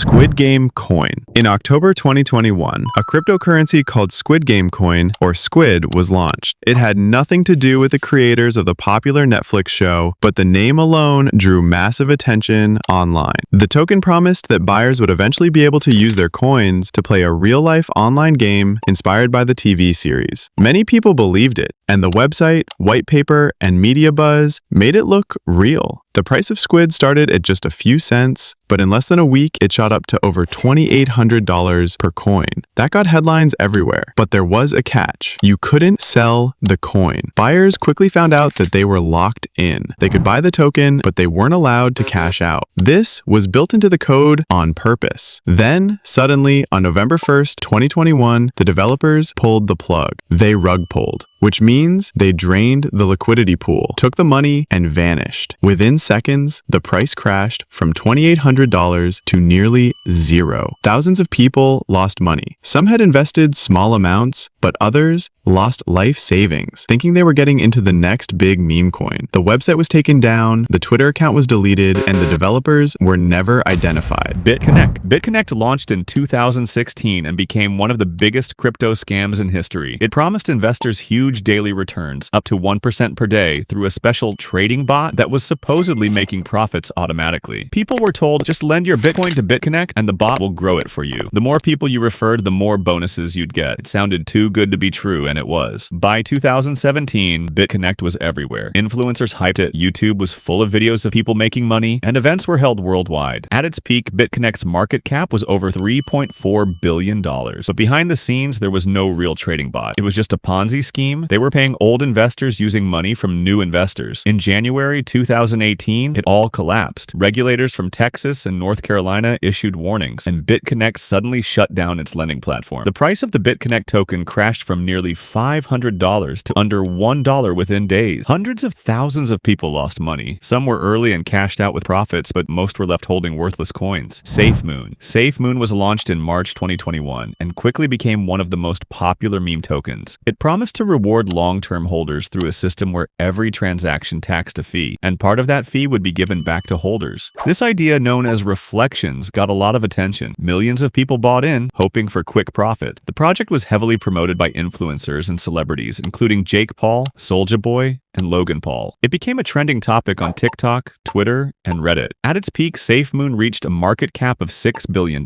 Squid Game Coin. In October 2021, a cryptocurrency called Squid Game Coin, or Squid, was launched. It had nothing to do with the creators of the popular Netflix show, but the name alone drew massive attention online. The token promised that buyers would eventually be able to use their coins to play a real-life online game inspired by the TV series. Many people believed it, and the website, white paper, and media buzz made it look real. The price of Squid started at just a few cents, but in less than a week, it shot up to over $2,800 per coin. That got headlines everywhere, but there was a catch. You couldn't sell the coin. Buyers quickly found out that they were locked in. They could buy the token, but they weren't allowed to cash out. This was built into the code on purpose. Then, suddenly, on November 1st, 2021, the developers pulled the plug. They rug pulled, which means they drained the liquidity pool, took the money, and vanished. Within seconds, the price crashed from $2,800 to nearly zero. Thousands of people lost money. Some had invested small amounts, but others lost life savings, thinking they were getting into the next big meme coin. The website was taken down, the Twitter account was deleted, and the developers were never identified. BitConnect launched in 2016 and became one of the biggest crypto scams in history. It promised investors huge daily returns, up to 1% per day, through a special trading bot that was supposedly making profits automatically. People were told, just lend your Bitcoin to BitConnect and the bot will grow it for you. The more people you referred, the more bonuses you'd get. It sounded too good to be true, and it was. By 2017, BitConnect was everywhere. Influencers hyped it, YouTube was full of videos of people making money, and events were held worldwide. At its peak, BitConnect's market cap was over $3.4 billion. But behind the scenes, there was no real trading bot. It was just a Ponzi scheme. They were paying old investors using money from new investors. In January 2018, it all collapsed. Regulators from Texas and North Carolina issued warnings, and BitConnect suddenly shut down its lending platform. The price of the BitConnect token crashed from nearly $500 to under $1 within days. Hundreds of thousands of people lost money. Some were early and cashed out with profits, but most were left holding worthless coins. SafeMoon. SafeMoon was launched in March 2021 and quickly became one of the most popular meme tokens. It promised to reward long-term holders through a system where every transaction taxed a fee, and part of that fee would be given back to holders. This idea, known as reflections, got a lot of attention. Millions of people bought in, hoping for quick profit. The project was heavily promoted by influencers and celebrities, including Jake Paul, Soulja Boy, and Logan Paul. It became a trending topic on TikTok, Twitter, and Reddit. At its peak, SafeMoon reached a market cap of $6 billion.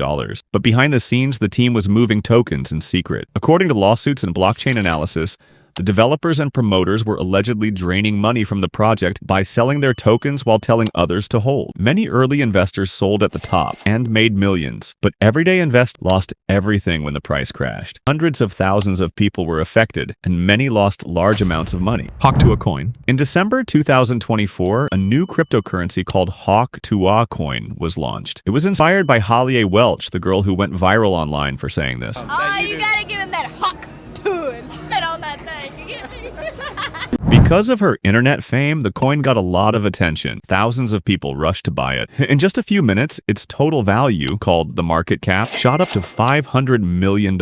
But behind the scenes, the team was moving tokens in secret. According to lawsuits and blockchain analysis, the developers and promoters were allegedly draining money from the project by selling their tokens while telling others to hold. Many early investors sold at the top and made millions, but everyday investors lost everything when the price crashed. Hundreds of thousands of people were affected, and many lost large amounts of money. Hawk Tuah Coin. In December 2024, a new cryptocurrency called Hawk Tuah Coin was launched. It was inspired by Holly A. Welch, the girl who went viral online for saying this. Oh, you gotta give him that Hawk Tuah and spit on that thing, you get me? Because of her internet fame, the coin got a lot of attention. Thousands of people rushed to buy it. In just a few minutes, its total value, called the market cap, shot up to $500 million.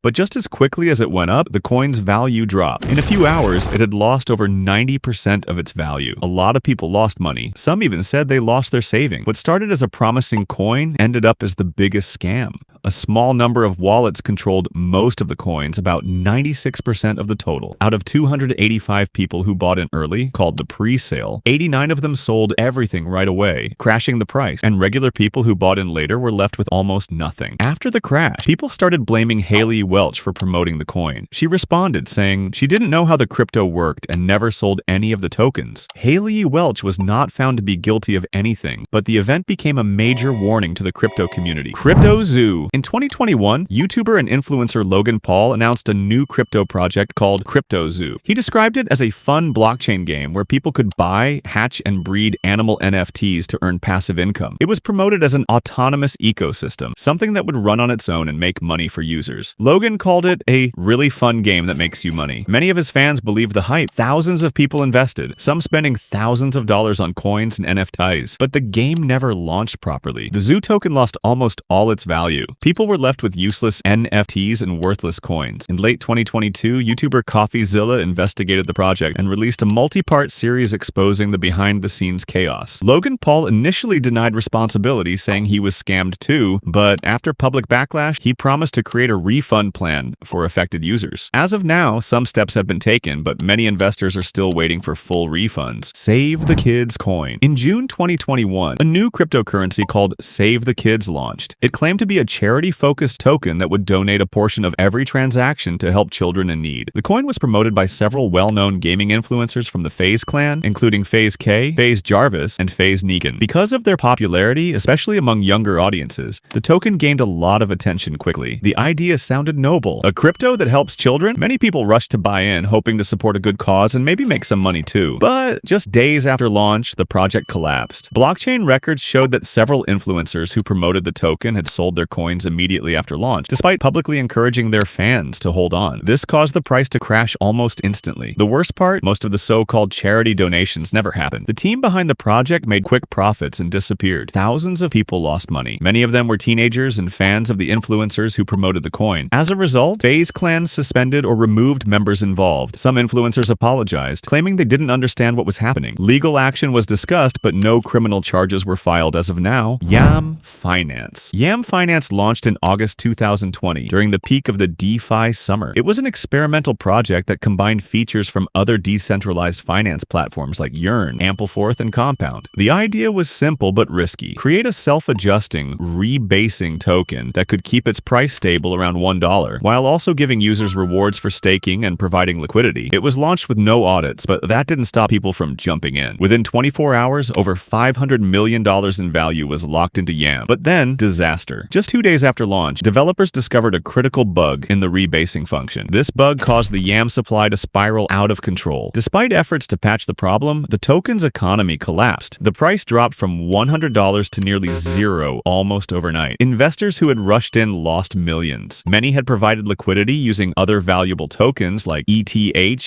But just as quickly as it went up, the coin's value dropped. In a few hours, it had lost over 90% of its value. A lot of people lost money. Some even said they lost their savings. What started as a promising coin ended up as the biggest scam. A small number of wallets controlled most of the coins, about 96% of the total. Out of 285 people who bought in early, called the pre-sale, 89 of them sold everything right away, crashing the price, and regular people who bought in later were left with almost nothing. After the crash, people started blaming Haley Welch for promoting the coin. She responded, saying she didn't know how the crypto worked and never sold any of the tokens. Haley Welch was not found to be guilty of anything, but the event became a major warning to the crypto community. CryptoZoo. In 2021, YouTuber and influencer Logan Paul announced a new crypto project called CryptoZoo. He described it as a fun blockchain game where people could buy, hatch, and breed animal NFTs to earn passive income. It was promoted as an autonomous ecosystem, something that would run on its own and make money for users. Logan called it a really fun game that makes you money. Many of his fans believed the hype. Thousands of people invested, some spending thousands of dollars on coins and NFTs. But the game never launched properly. The Zoo token lost almost all its value. People were left with useless NFTs and worthless coins. In late 2022, YouTuber CoffeeZilla investigated the project and released a multi-part series exposing the behind-the-scenes chaos. Logan Paul initially denied responsibility, saying he was scammed too, but after public backlash, he promised to create a refund plan for affected users. As of now, some steps have been taken, but many investors are still waiting for full refunds. SaveTheKids coin. In June 2021, a new cryptocurrency called SaveTheKids launched. It claimed to be a charity-focused token that would donate a portion of every transaction to help children in need. The coin was promoted by several well-known gaming influencers from the FaZe clan, including FaZe K, FaZe Jarvis, and FaZe Negan. Because of their popularity, especially among younger audiences, the token gained a lot of attention quickly. The idea sounded noble. A crypto that helps children? Many people rushed to buy in, hoping to support a good cause and maybe make some money too. But just days after launch, the project collapsed. Blockchain records showed that several influencers who promoted the token had sold their coins immediately after launch, despite publicly encouraging their fans to hold on. This caused the price to crash almost instantly. The worst part, most of the so-called charity donations never happened. The team behind the project made quick profits and disappeared. Thousands of people lost money. Many of them were teenagers and fans of the influencers who promoted the coin. As a result, FaZe clans suspended or removed members involved. Some influencers apologized, claiming they didn't understand what was happening. Legal action was discussed, but no criminal charges were filed as of now. Yam Finance. Yam Finance launched in August 2020, during the peak of the DeFi summer. It was an experimental project that combined features from other decentralized finance platforms like Yearn, Ampleforth, and Compound. The idea was simple but risky. Create a self-adjusting, rebasing token that could keep its price stable around $1, while also giving users rewards for staking and providing liquidity. It was launched with no audits, but that didn't stop people from jumping in. Within 24 hours, over $500 million in value was locked into Yam. But then, disaster. Just 2 days after launch, developers discovered a critical bug in the rebasing function. This bug caused the Yam supply to spiral out of control. Despite efforts to patch the problem, the token's economy collapsed. The price dropped from $100 to nearly zero almost overnight. Investors who had rushed in lost millions. Many had provided liquidity using other valuable tokens like ETH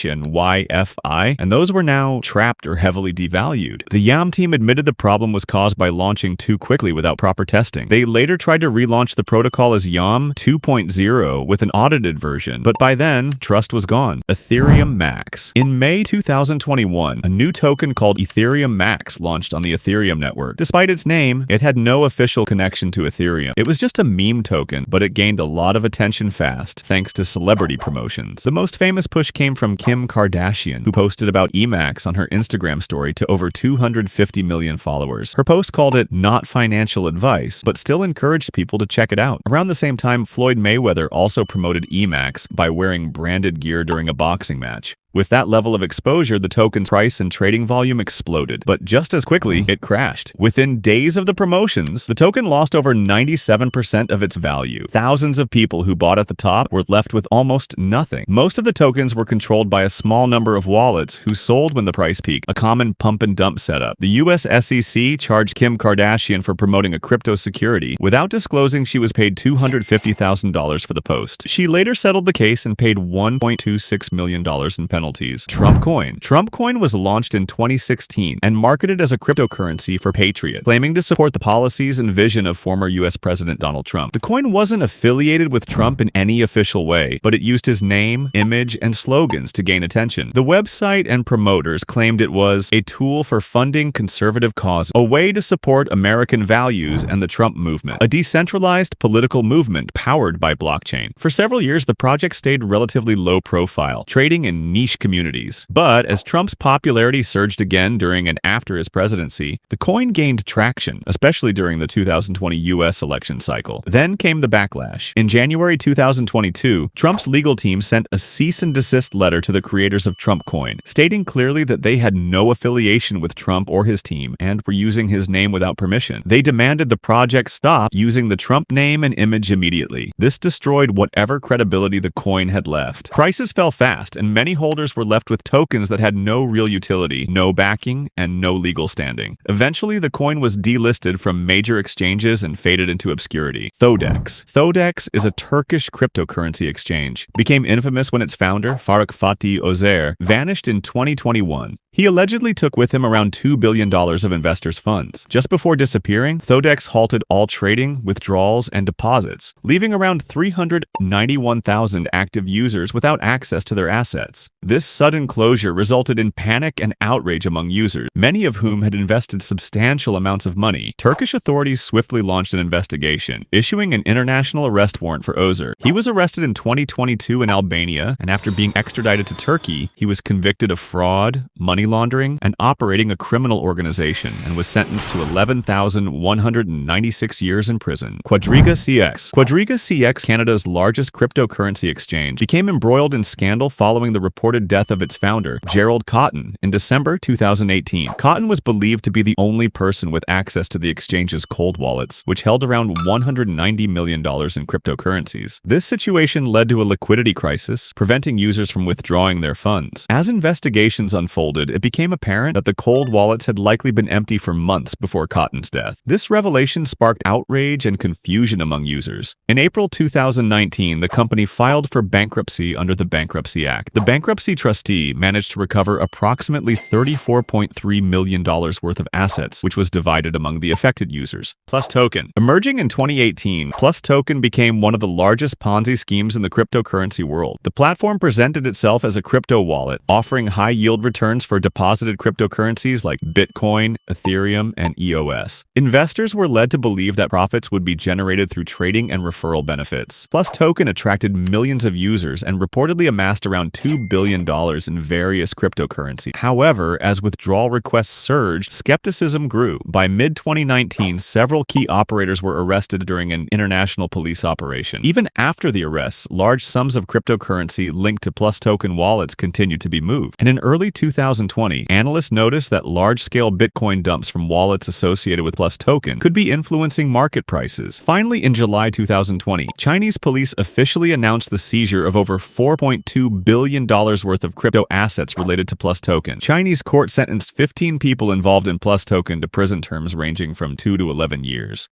and YFI, and those were now trapped or heavily devalued. The Yam team admitted the problem was caused by launching too quickly without proper testing. They later tried to relaunch the protocol as Yam 2.0 with an audited version, but by then, trust was gone. Ethereum Max. In May 2021, a new token called Ethereum Max launched on the Ethereum network. Despite its name, it had no official connection to Ethereum. It was just a meme token, but it gained a lot of attention fast, thanks to celebrity promotions. The most famous push came from Kim Kardashian, who posted about Emax on her Instagram story to over 250 million followers. Her post called it not financial advice, but still encouraged people to check it out. Around the same time, Floyd Mayweather also promoted Emax by wearing branded gear during a boxing match. With that level of exposure, the token's price and trading volume exploded, but just as quickly, it crashed. Within days of the promotions, the token lost over 97% of its value. Thousands of people who bought at the top were left with almost nothing. Most of the tokens were controlled by a small number of wallets who sold when the price peaked, a common pump and dump setup. The US SEC charged Kim Kardashian for promoting a crypto security without disclosing she was paid $250,000 for the post. She later settled the case and paid $1.26 million in penalties. TrumpCoin. TrumpCoin was launched in 2016 and marketed as a cryptocurrency for Patriot, claiming to support the policies and vision of former US President Donald Trump. The coin wasn't affiliated with Trump in any official way, but it used his name, image, and slogans to gain attention. The website and promoters claimed it was a tool for funding conservative causes, a way to support American values and the Trump movement, a decentralized political movement powered by blockchain. For several years, the project stayed relatively low profile, trading in niche communities. But as Trump's popularity surged again during and after his presidency, the coin gained traction, especially during the 2020 US election cycle. Then came the backlash. In January 2022, Trump's legal team sent a cease and desist letter to the creators of TrumpCoin, stating clearly that they had no affiliation with Trump or his team and were using his name without permission. They demanded the project stop using the Trump name and image immediately. This destroyed whatever credibility the coin had left. Prices fell fast, and many holders were left with tokens that had no real utility, no backing, and no legal standing. Eventually, the coin was delisted from major exchanges and faded into obscurity. Thodex. Thodex is a Turkish cryptocurrency exchange. Became infamous when its founder, Faruk Fatih Özer, vanished in 2021. He allegedly took with him around $2 billion of investors' funds. Just before disappearing, Thodex halted all trading, withdrawals, and deposits, leaving around 391,000 active users without access to their assets. This sudden closure resulted in panic and outrage among users, many of whom had invested substantial amounts of money. Turkish authorities swiftly launched an investigation, issuing an international arrest warrant for Özer. He was arrested in 2022 in Albania, and after being extradited to Turkey, he was convicted of fraud, money laundering, and operating a criminal organization, and was sentenced to 11,196 years in prison. Quadriga CX. Quadriga CX, Canada's largest cryptocurrency exchange, became embroiled in scandal following the reported death of its founder, Gerald Cotton, in December 2018. Cotton was believed to be the only person with access to the exchange's cold wallets, which held around $190 million in cryptocurrencies. This situation led to a liquidity crisis, preventing users from withdrawing their funds. As investigations unfolded, it became apparent that the cold wallets had likely been empty for months before Cotton's death. This revelation sparked outrage and confusion among users. In April 2019, the company filed for bankruptcy under the Bankruptcy Act. The bankruptcy trustee managed to recover approximately $34.3 million worth of assets, which was divided among the affected users. Plus Token. Emerging in 2018, Plus Token became one of the largest Ponzi schemes in the cryptocurrency world. The platform presented itself as a crypto wallet, offering high-yield returns for deposited cryptocurrencies like Bitcoin, Ethereum, and EOS. Investors were led to believe that profits would be generated through trading and referral benefits. Plus Token attracted millions of users and reportedly amassed around $2 billion in various cryptocurrencies. However, as withdrawal requests surged, skepticism grew. By mid-2019, several key operators were arrested during an international police operation. Even after the arrests, large sums of cryptocurrency linked to Plus Token wallets continued to be moved. And in early 2020, analysts noticed that large-scale Bitcoin dumps from wallets associated with Plus Token could be influencing market prices. Finally, in July 2020, Chinese police officially announced the seizure of over $4.2 billion worth of crypto assets related to Plus Token. Chinese court sentenced 15 people involved in Plus Token to prison terms ranging from 2 to 11 years.